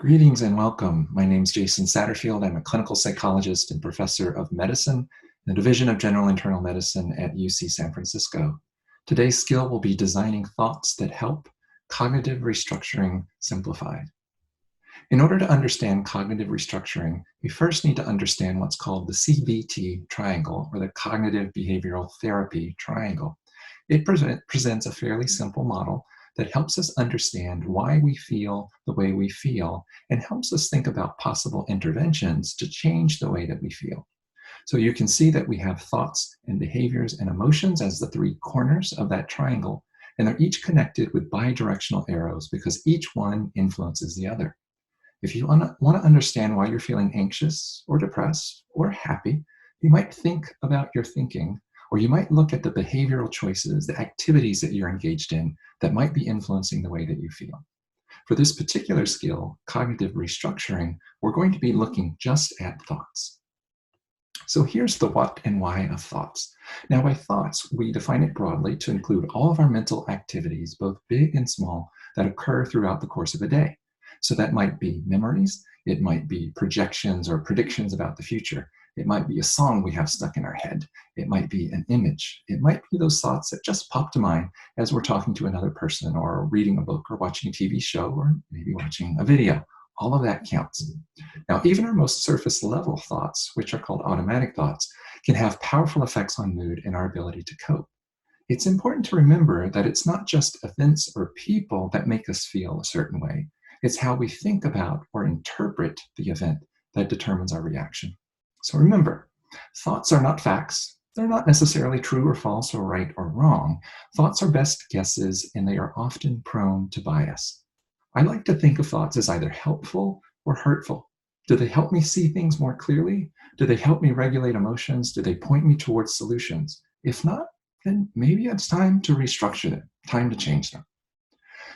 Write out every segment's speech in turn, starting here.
Greetings and welcome. My name is Jason Satterfield. I'm a clinical psychologist and professor of medicine in the Division of General Internal Medicine at UC San Francisco. Today's skill will be designing thoughts that help cognitive restructuring simplified. In order to understand cognitive restructuring, we first need to understand what's called the CBT triangle, or the cognitive behavioral therapy triangle. It presents a fairly simple model that helps us understand why we feel the way we feel and helps us think about possible interventions to change the way that we feel. So you can see that we have thoughts and behaviors and emotions as the three corners of that triangle, and they're each connected with bidirectional arrows because each one influences the other. If you want to understand why you're feeling anxious or depressed or happy, you might think about your thinking, or you might look at the behavioral choices, the activities that you're engaged in that might be influencing the way that you feel. For this particular skill, cognitive restructuring, we're going to be looking just at thoughts. So here's the what and why of thoughts. Now, by thoughts, we define it broadly to include all of our mental activities, both big and small, that occur throughout the course of a day. So that might be memories, it might be projections or predictions about the future. It might be a song we have stuck in our head. It might be an image. It might be those thoughts that just pop to mind as we're talking to another person or reading a book or watching a TV show or maybe watching a video. All of that counts. Now, even our most surface level thoughts, which are called automatic thoughts, can have powerful effects on mood and our ability to cope. It's important to remember that it's not just events or people that make us feel a certain way. It's how we think about or interpret the event that determines our reaction. So remember, thoughts are not facts. They're not necessarily true or false or right or wrong. Thoughts are best guesses, and they are often prone to bias. I like to think of thoughts as either helpful or hurtful. Do they help me see things more clearly? Do they help me regulate emotions? Do they point me towards solutions? If not, then maybe it's time to restructure them, time to change them.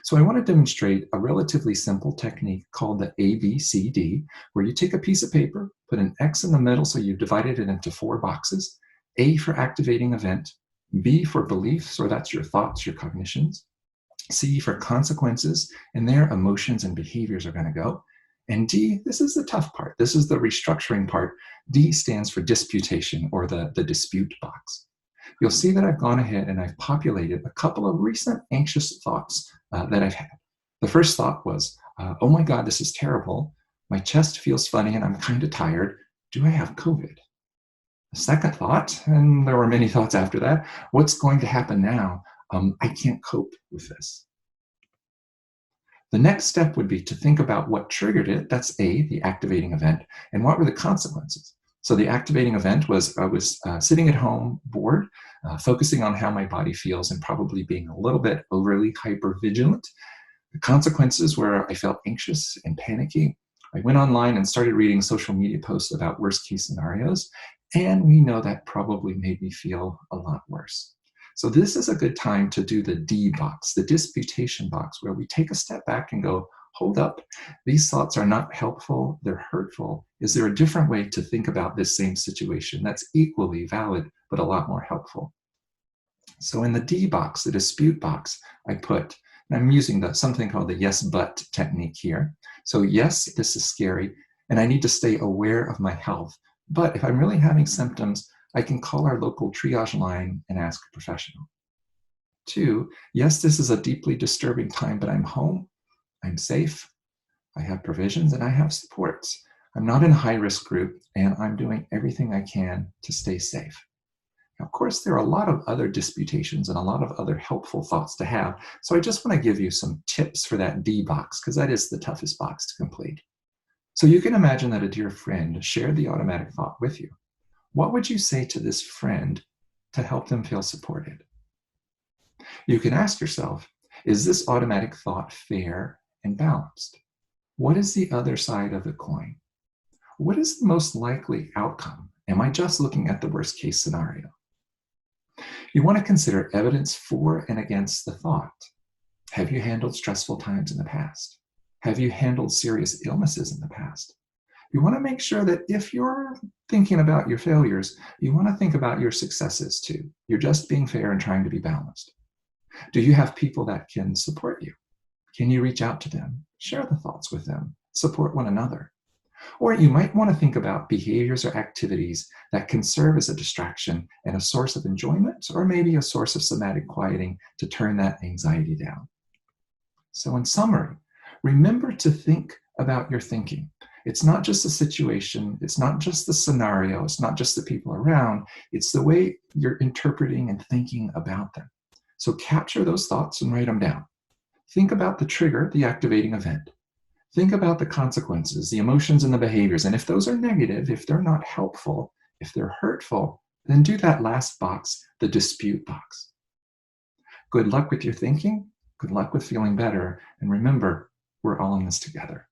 So I want to demonstrate a relatively simple technique called the ABCD, where you take a piece of paper, put an X in the middle so you've divided it into 4 boxes, A for activating event, B for beliefs, or that's your thoughts, your cognitions, C for consequences, and there emotions and behaviors are going to go, and D, this is the tough part, this is the restructuring part, D stands for disputation, or the dispute box. You'll see that I've gone ahead and I've populated a couple of recent anxious thoughts that I've had. The first thought was, oh my God, this is terrible. My chest feels funny and I'm kind of tired. Do I have COVID? The second thought, and there were many thoughts after that, what's going to happen now? I can't cope with this. The next step would be to think about what triggered it. That's A, the activating event, and what were the consequences? So the activating event was I was sitting at home, bored, focusing on how my body feels and probably being a little bit overly hypervigilant. The consequences were I felt anxious and panicky. I went online and started reading social media posts about worst case scenarios, and we know that probably made me feel a lot worse. So this is a good time to do the D box, the disputation box, where we take a step back and go, hold up, these thoughts are not helpful, they're hurtful. Is there a different way to think about this same situation that's equally valid, but a lot more helpful? So in the D box, the dispute box, I put, and I'm using something called the yes, but technique here. So yes, this is scary, and I need to stay aware of my health. But if I'm really having symptoms, I can call our local triage line and ask a professional. 2, yes, this is a deeply disturbing time, but I'm home. I'm safe, I have provisions, and I have supports. I'm not in a high-risk group, and I'm doing everything I can to stay safe. Now, of course, there are a lot of other disputations and a lot of other helpful thoughts to have, so I just want to give you some tips for that D box, because that is the toughest box to complete. So you can imagine that a dear friend shared the automatic thought with you. What would you say to this friend to help them feel supported? You can ask yourself, is this automatic thought fair and balanced? What is the other side of the coin? What is the most likely outcome? Am I just looking at the worst case scenario? You want to consider evidence for and against the thought. Have you handled stressful times in the past? Have you handled serious illnesses in the past? You want to make sure that if you're thinking about your failures, you want to think about your successes too. You're just being fair and trying to be balanced. Do you have people that can support you? Can you reach out to them, share the thoughts with them, support one another. Or you might want to think about behaviors or activities that can serve as a distraction and a source of enjoyment, or maybe a source of somatic quieting to turn that anxiety down. So in summary, remember to think about your thinking. It's not just the situation, it's not just the scenario, it's not just the people around, it's the way you're interpreting and thinking about them. So capture those thoughts and write them down. Think about the trigger, the activating event. Think about the consequences, the emotions and the behaviors. And if those are negative, if they're not helpful, if they're hurtful, then do that last box, the dispute box. Good luck with your thinking. Good luck with feeling better. And remember, we're all in this together.